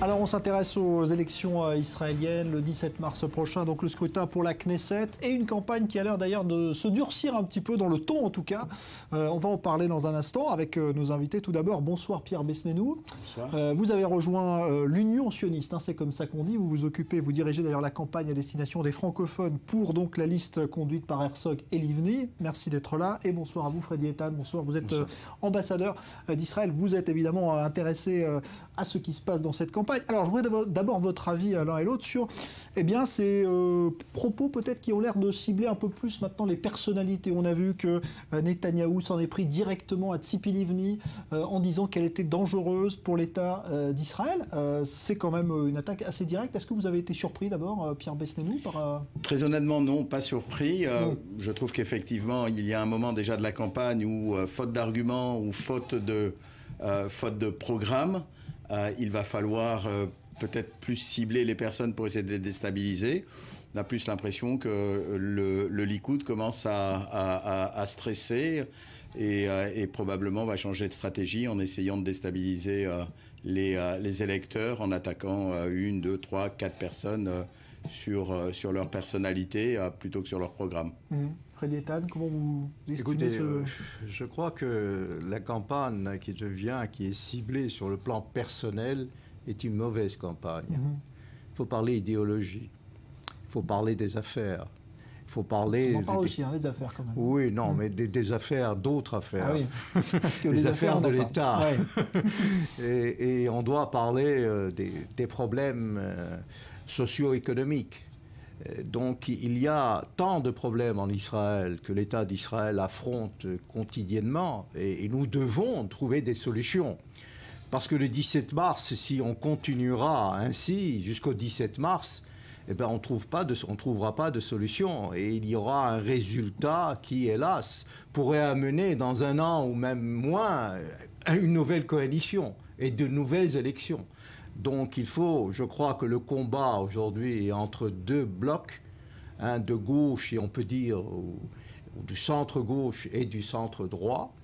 Alors on s'intéresse aux élections israéliennes le 17 mars prochain, donc le scrutin pour la Knesset et une campagne qui a l'air d'ailleurs de se durcir un petit peu dans le ton en tout cas. On va en parler dans un instant avec nos invités. Tout d'abord, bonsoir Pierre Besnénou. Bonsoir. Vous avez rejoint l'Union sioniste, hein, c'est comme ça qu'on dit. Vous dirigez d'ailleurs la campagne à destination des francophones pour donc la liste conduite par Herzog et Livni. Merci d'être là et bonsoir à vous Freddy Eitan. Bonsoir, vous êtes ambassadeur d'Israël. Vous êtes évidemment intéressé à ce qui se passe dans cette campagne. Alors, je voudrais d'abord votre avis l'un et l'autre sur ces propos peut-être qui ont l'air de cibler un peu plus maintenant les personnalités. On a vu que Netanyahou s'en est pris directement à Tzipi Livni en disant qu'elle était dangereuse pour l'État d'Israël. C'est quand même une attaque assez directe. Est-ce que vous avez été surpris d'abord, Pierre Besnénou par... Très honnêtement, non, pas surpris. Je trouve qu'effectivement, il y a un moment déjà de la campagne où, faute d'arguments ou faute de programme, il va falloir peut-être plus cibler les personnes pour essayer de les déstabiliser. On a plus l'impression que le Likoud commence à stresser et probablement va changer de stratégie en essayant de déstabiliser les électeurs en attaquant 1, 2, 3, 4 personnes sur leur personnalité plutôt que sur leur programme. Freddy Eitan, comment vous estimez je crois que la campagne qui est ciblée sur le plan personnel est une mauvaise campagne. Il faut parler idéologie, il faut parler des affaires. Il faut parler... On en parle aussi, des affaires quand même. Oui, non, mais des affaires, d'autres affaires. Ah oui. Parce que les affaires de l'État. Ouais. et on doit parler des problèmes socio-économiques. Donc il y a tant de problèmes en Israël que l'État d'Israël affronte quotidiennement et nous devons trouver des solutions. Parce que le 17 mars, si on continuera ainsi jusqu'au 17 mars, eh ben on ne trouvera pas de solution. Et il y aura un résultat qui, hélas, pourrait amener dans un an ou même moins à une nouvelle coalition et de nouvelles élections. Donc je crois que le combat aujourd'hui est entre deux blocs, de gauche et on peut dire ou du centre-gauche et du centre-droit.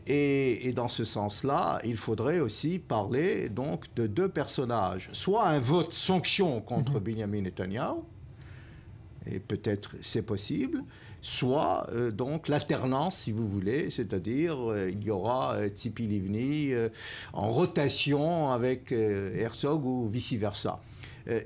Et dans ce sens-là, il faudrait aussi parler donc de deux personnages. Soit un vote sanction contre Benjamin Netanyahou, et peut-être c'est possible, soit donc l'alternance, si vous voulez, c'est-à-dire il y aura Tzipi Livni en rotation avec Herzog ou vice-versa.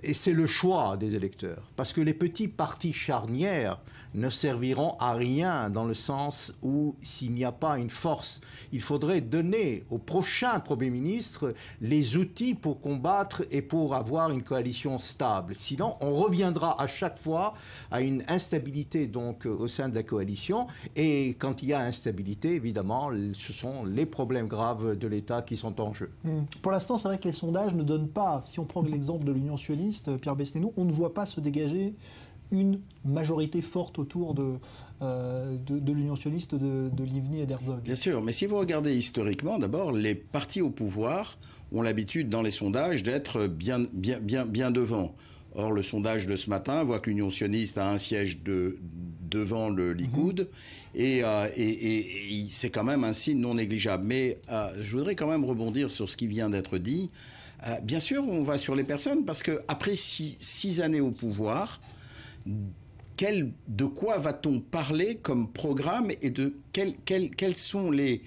Et c'est le choix des électeurs, parce que les petits partis charnières ne serviront à rien dans le sens où s'il n'y a pas une force, il faudrait donner au prochain Premier ministre les outils pour combattre et pour avoir une coalition stable. Sinon, on reviendra à chaque fois à une instabilité donc au sein de la coalition. Et quand il y a instabilité, évidemment, ce sont les problèmes graves de l'État qui sont en jeu. Pour l'instant, c'est vrai que les sondages ne donnent pas, si on prend l'exemple de l'Union sioniste, Pierre Besnénou, on ne voit pas se dégager une majorité forte autour de l'Union sioniste de Livni et d'Herzog. Bien sûr, mais si vous regardez historiquement, d'abord, les partis au pouvoir ont l'habitude dans les sondages d'être bien devant. Or, le sondage de ce matin voit que l'Union sioniste a un siège devant le Likoud et c'est quand même un signe non négligeable. Mais je voudrais quand même rebondir sur ce qui vient d'être dit. Bien sûr, on va sur les personnes parce qu'après 6 années au pouvoir, de quoi va-t-on parler comme programme et de quels sont les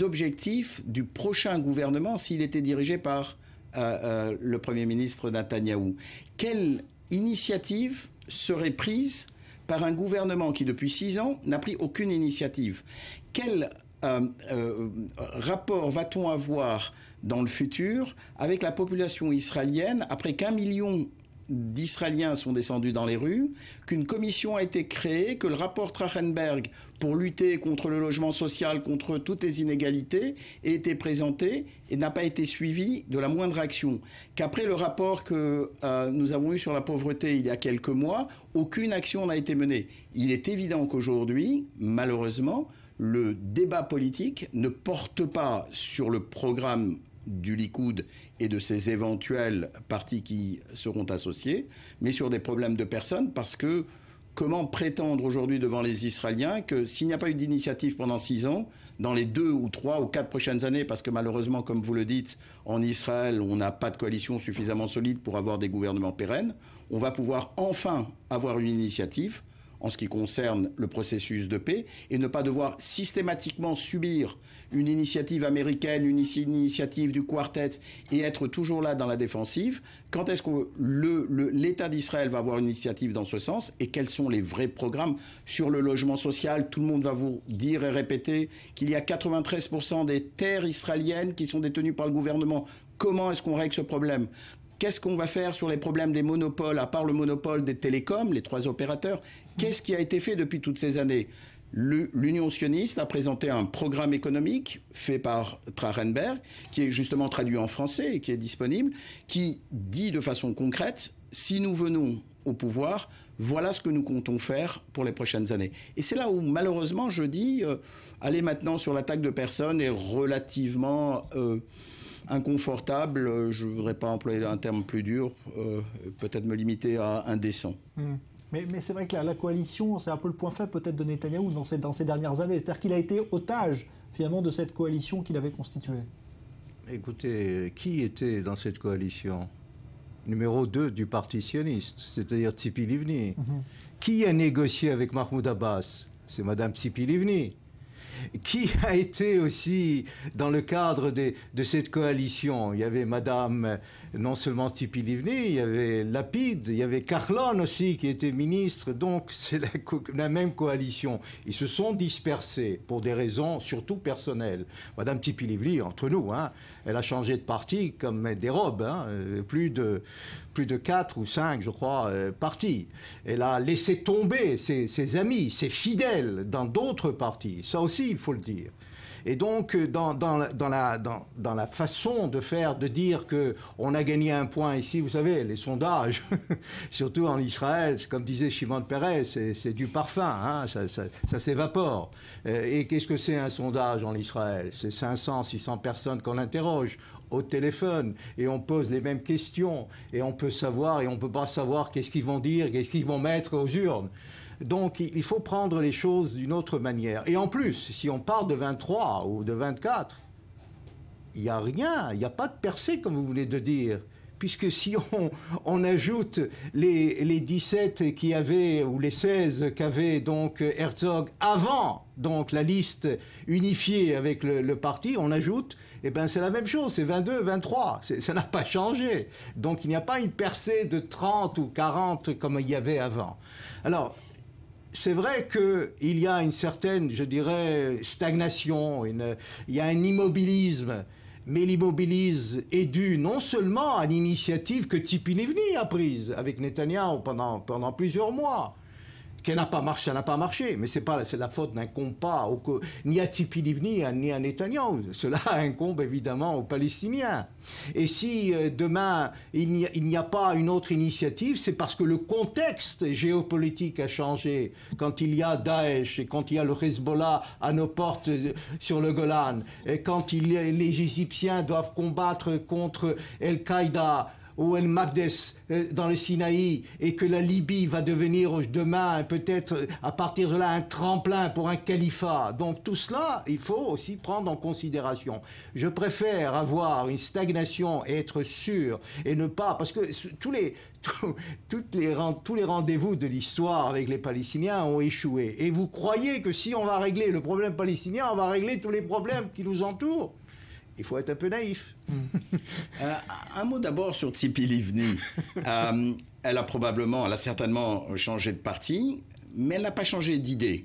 objectifs du prochain gouvernement s'il était dirigé par le Premier ministre Netanyahou? Quelle initiative serait prise par un gouvernement qui, depuis 6 ans, n'a pris aucune initiative? Quel rapport va-t-on avoir dans le futur avec la population israélienne après qu'1 million d'Israéliens sont descendus dans les rues, qu'une commission a été créée, que le rapport Trachtenberg pour lutter contre le logement social, contre toutes les inégalités, a été présenté et n'a pas été suivi de la moindre action. Qu'après le rapport que nous avons eu sur la pauvreté il y a quelques mois, aucune action n'a été menée. Il est évident qu'aujourd'hui, malheureusement, le débat politique ne porte pas sur le programme du Likoud et de ses éventuels partis qui seront associés, mais sur des problèmes de personnes parce que comment prétendre aujourd'hui devant les Israéliens que s'il n'y a pas eu d'initiative pendant 6 ans, dans les 2 ou 3 ou 4 prochaines années, parce que malheureusement, comme vous le dites, en Israël, on n'a pas de coalition suffisamment solide pour avoir des gouvernements pérennes, on va pouvoir enfin avoir une initiative en ce qui concerne le processus de paix, et ne pas devoir systématiquement subir une initiative américaine, une initiative du Quartet, et être toujours là dans la défensive. Quand est-ce que l'État d'Israël va avoir une initiative dans ce sens, et quels sont les vrais programmes sur le logement social? Tout le monde va vous dire et répéter qu'il y a 93% des terres israéliennes qui sont détenues par le gouvernement. Comment est-ce qu'on règle ce problème? Qu'est-ce qu'on va faire sur les problèmes des monopoles, à part le monopole des télécoms, les 3 opérateurs? Qu'est-ce qui a été fait depuis toutes ces années? L'Union sioniste a présenté un programme économique fait par Trachenberg, qui est justement traduit en français et qui est disponible, qui dit de façon concrète, si nous venons au pouvoir, voilà ce que nous comptons faire pour les prochaines années. Et c'est là où, malheureusement, je dis, aller maintenant sur l'attaque de personnes est relativement inconfortable. Je ne voudrais pas employer un terme plus dur, peut-être me limiter à indécent. Mais c'est vrai que la coalition, c'est un peu le point faible peut-être de Netanyahou dans ces dernières années. C'est-à-dire qu'il a été otage, finalement, de cette coalition qu'il avait constituée. Écoutez, qui était dans cette coalition? Numéro 2 du parti sioniste, c'est-à-dire Tzipi Livni. Qui a négocié avec Mahmoud Abbas? C'est Madame Tzipi Livni. Qui a été aussi dans le cadre de cette coalition? Il y avait Madame, non seulement Tzipi Livni, il y avait Lapid, il y avait Kahlon aussi qui était ministre, donc c'est la même coalition. Ils se sont dispersés pour des raisons surtout personnelles. Madame Tzipi Livni, entre nous, hein, elle a changé de parti comme des robes, hein, plus de 4 ou 5, je crois, partis. Elle a laissé tomber ses amis, ses fidèles dans d'autres partis. Ça aussi, il faut le dire. Et donc, dans la façon de faire, de dire qu'on a gagné un point ici, vous savez, les sondages, surtout en Israël, comme disait Shimon Peres, c'est du parfum, hein, ça s'évapore. Et qu'est-ce que c'est un sondage en Israël? C'est 500, 600 personnes qu'on interroge au téléphone, et on pose les mêmes questions, et on peut savoir, et on ne peut pas savoir qu'est-ce qu'ils vont dire, qu'est-ce qu'ils vont mettre aux urnes. Donc, il faut prendre les choses d'une autre manière. Et en plus, si on parle de 23 ou de 24, il n'y a rien, il n'y a pas de percée, comme vous venez de dire. Puisque si on ajoute les 17 qui avaient, ou les 16 qu'avait donc Herzog avant donc la liste unifiée avec le parti, on ajoute, eh ben c'est la même chose, c'est 22, 23, ça n'a pas changé. Donc il n'y a pas une percée de 30 ou 40 comme il y avait avant. Alors, c'est vrai qu'il y a une certaine, je dirais, stagnation, il y a un immobilisme. Mais l'immobilisme est dû non seulement à l'initiative que Tzipi Livni a prise avec Netanyahou pendant plusieurs mois, ça n'a pas marché, mais c'est la faute n'incombe pas ni à Tzipi Livni ni à Netanyahou. Cela incombe évidemment aux Palestiniens. Et si demain il n'y a pas une autre initiative, c'est parce que le contexte géopolitique a changé. Quand il y a Daesh et quand il y a le Hezbollah à nos portes sur le Golan, et quand les Égyptiens doivent combattre contre El-Qaïda ou El Magdes dans le Sinaï, et que la Libye va devenir demain peut-être à partir de là un tremplin pour un califat. Donc tout cela, il faut aussi prendre en considération. Je préfère avoir une stagnation et être sûr, et ne pas, parce que tous les rendez-vous de l'histoire avec les Palestiniens ont échoué. Et vous croyez que si on va régler le problème palestinien, on va régler tous les problèmes qui nous entourent? Il faut être un peu naïf. Un mot d'abord sur Tzipi Livni. Elle a certainement changé de parti, mais elle n'a pas changé d'idée.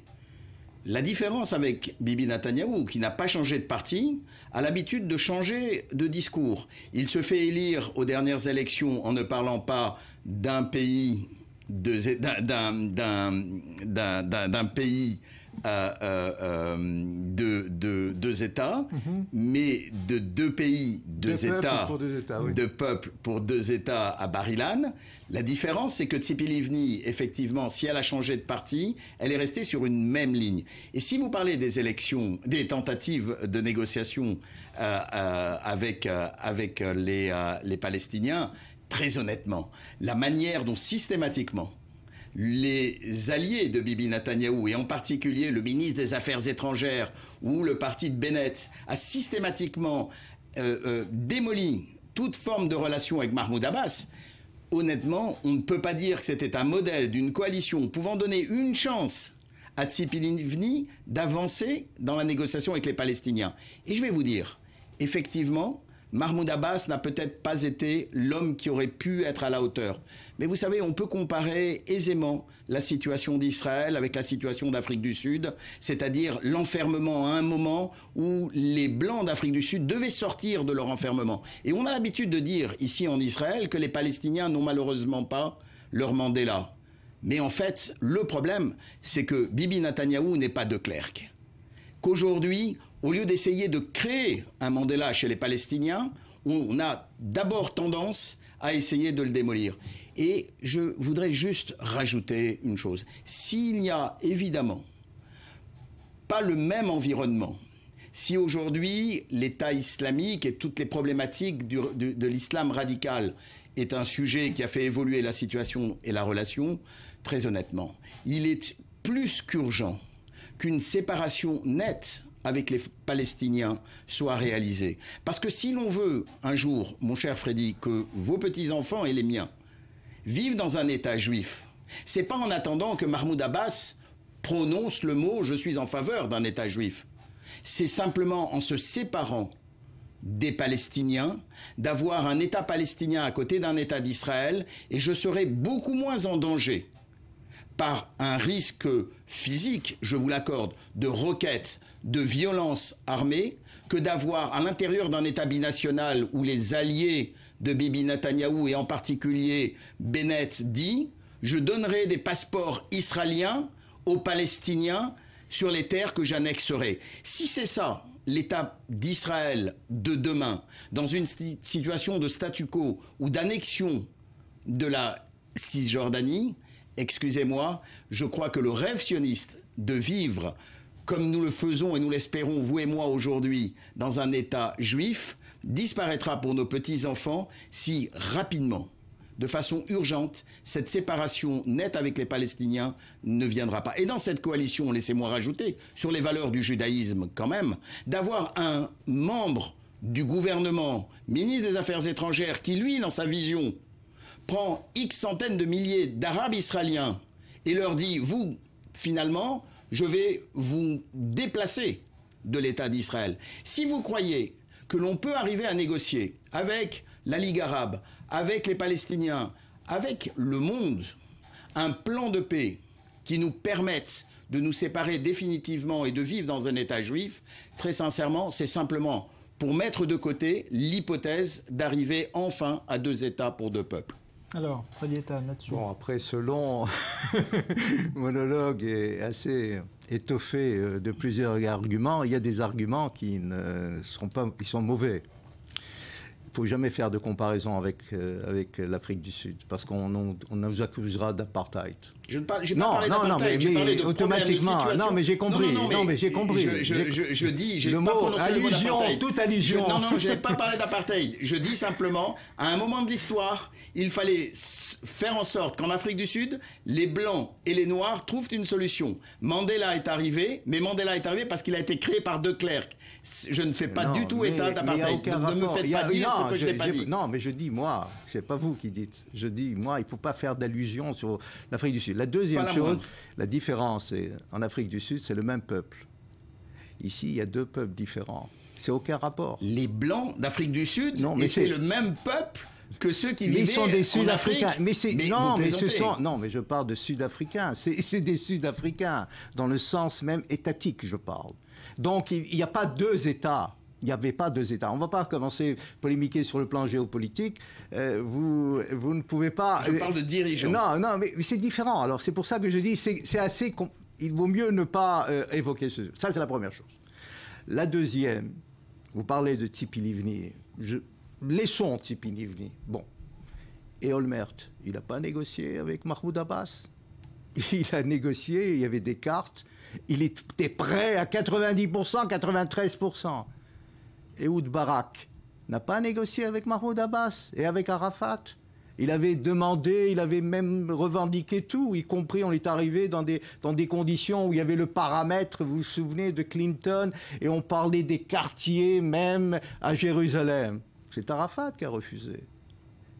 La différence avec Bibi Netanyahou, qui n'a pas changé de parti, a l'habitude de changer de discours. Il se fait élire aux dernières élections en ne parlant pas d'un pays, d'un pays de deux États, mais de deux pays, deux États, deux peuples pour deux États à Bar-Ilan. La différence, c'est que Tzipi Livni, effectivement, si elle a changé de parti, elle est restée sur une même ligne. Et si vous parlez des élections, des tentatives de négociation avec les Palestiniens, très honnêtement, la manière dont systématiquement les alliés de Bibi Netanyahou, et en particulier le ministre des Affaires étrangères ou le parti de Bennett, a systématiquement démoli toute forme de relation avec Mahmoud Abbas, honnêtement, on ne peut pas dire que c'était un modèle d'une coalition pouvant donner une chance à Tzipi Livni d'avancer dans la négociation avec les Palestiniens. Et je vais vous dire, effectivement, Mahmoud Abbas n'a peut-être pas été l'homme qui aurait pu être à la hauteur. Mais vous savez, on peut comparer aisément la situation d'Israël avec la situation d'Afrique du Sud, c'est-à-dire l'enfermement à un moment où les Blancs d'Afrique du Sud devaient sortir de leur enfermement. Et on a l'habitude de dire ici en Israël que les Palestiniens n'ont malheureusement pas leur Mandela. Mais en fait, le problème, c'est que Bibi Netanyahou n'est pas de Klerk. Qu'aujourd'hui, au lieu d'essayer de créer un Mandela chez les Palestiniens, on a d'abord tendance à essayer de le démolir. Et je voudrais juste rajouter une chose. S'il n'y a évidemment pas le même environnement, si aujourd'hui l'État islamique et toutes les problématiques de l'islam radical est un sujet qui a fait évoluer la situation et la relation, très honnêtement, il est plus qu'urgent qu'une séparation nette avec les Palestiniens soit réalisée. Parce que si l'on veut un jour, mon cher Freddy, que vos petits-enfants et les miens vivent dans un État juif, c'est pas en attendant que Mahmoud Abbas prononce le mot « je suis en faveur d'un État juif ». C'est simplement en se séparant des Palestiniens, d'avoir un État palestinien à côté d'un État d'Israël, et je serai beaucoup moins en danger par un risque physique, je vous l'accorde, de requêtes, de violences armées, que d'avoir à l'intérieur d'un État binational où les alliés de Bibi Netanyahou, et en particulier Bennett, dit « je donnerai des passeports israéliens aux Palestiniens sur les terres que j'annexerai ». Si c'est ça, l'État d'Israël de demain, dans une situation de statu quo ou d'annexion de la Cisjordanie, excusez-moi, je crois que le rêve sioniste de vivre comme nous le faisons et nous l'espérons, vous et moi aujourd'hui, dans un État juif, disparaîtra pour nos petits-enfants si rapidement, de façon urgente, cette séparation nette avec les Palestiniens ne viendra pas. Et dans cette coalition, laissez-moi rajouter, sur les valeurs du judaïsme quand même, d'avoir un membre du gouvernement, ministre des Affaires étrangères, qui lui, dans sa vision, prend X centaines de milliers d'Arabes israéliens et leur dit, vous, finalement, je vais vous déplacer de l'État d'Israël. Si vous croyez que l'on peut arriver à négocier avec la Ligue arabe, avec les Palestiniens, avec le monde, un plan de paix qui nous permette de nous séparer définitivement et de vivre dans un État juif, très sincèrement, c'est simplement pour mettre de côté l'hypothèse d'arriver enfin à 2 États pour 2 peuples. Alors, Freddy Ethan, là-dessus. Bon, après, ce long monologue est assez étoffé de plusieurs arguments. Il y a des arguments qui sont mauvais. Il ne faut jamais faire de comparaison avec l'Afrique du Sud, parce qu'on nous accusera d'apartheid. Je n'ai pas parlé d'apartheid, j'ai parlé de automatiquement. Non, mais j'ai compris. Non, mais j'ai compris. Je dis, j'ai le pas mot prononcé le mot d'apartheid. Toute allusion. Non, je n'ai pas parlé d'apartheid. Je dis simplement, à un moment de l'histoire, il fallait faire en sorte qu'en Afrique du Sud, les Blancs et les Noirs trouvent une solution. Mandela est arrivé, mais Mandela est arrivé parce qu'il a été créé par De Klerk. Je ne fais pas du tout état d'apartheid. Donc ne me faites pas dire ce que je n'ai pas dit. Non, mais je dis, moi, c'est pas vous qui dites. Je dis, moi, il ne faut pas faire d'allusion sur l'Afrique du Sud. La deuxième chose, la différence, en Afrique du Sud, c'est le même peuple. Ici, il y a 2 peuples différents. C'est aucun rapport. Les Blancs d'Afrique du Sud, mais c'est le même peuple que ceux qui vivaient sont des Sud-Africains. Non, mais je parle de Sud-Africains. C'est des Sud-Africains, dans le sens même étatique, je parle. Donc, il n'y a pas 2 États. Il n'y avait pas 2 États. On ne va pas commencer à polémiquer sur le plan géopolitique. Vous ne pouvez pas... Je parle de dirigeants. Non, mais c'est différent. Alors, c'est pour ça que je dis, c'est assez... Il vaut mieux ne pas évoquer ce... Ça, c'est la première chose. La deuxième, vous parlez de Tzipi Livni. Laissons Tzipi Livni. Bon. Et Olmert, il n'a pas négocié avec Mahmoud Abbas. Il a négocié, il y avait des cartes. Il était prêt à 90%, 93%. Ehud Barak n'a pas négocié avec Mahmoud Abbas et avec Arafat. Il avait demandé, il avait même revendiqué tout, y compris on est arrivé dans des conditions où il y avait le paramètre, vous vous souvenez de Clinton, et on parlait des quartiers même à Jérusalem. C'est Arafat qui a refusé.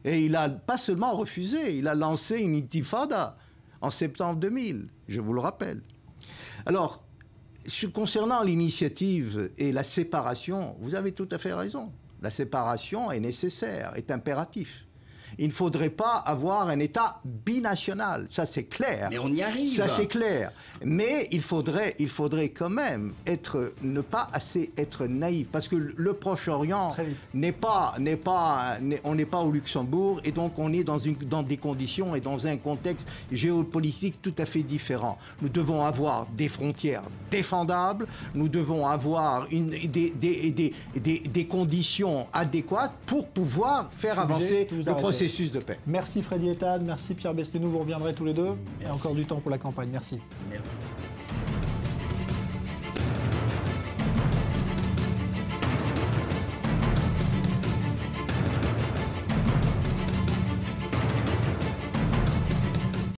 Et il a pas seulement refusé, il a lancé une intifada en septembre 2000, je vous le rappelle. Alors, concernant l'initiative et la séparation, vous avez tout à fait raison. La séparation est nécessaire, est impératif. Il ne faudrait pas avoir un État binational, ça c'est clair. Mais on y arrive. Ça c'est clair. Mais il faudrait quand même ne pas assez être naïf, parce que le Proche-Orient on n'est pas au Luxembourg, et donc on est dans des conditions et dans un contexte géopolitique tout à fait différent. Nous devons avoir des frontières défendables, nous devons avoir des conditions adéquates pour pouvoir faire avancer le processus de paix. Merci Freddy Ethan, merci Pierre Bestenou, vous reviendrez tous les deux. Merci. Et encore du temps pour la campagne, merci. Merci.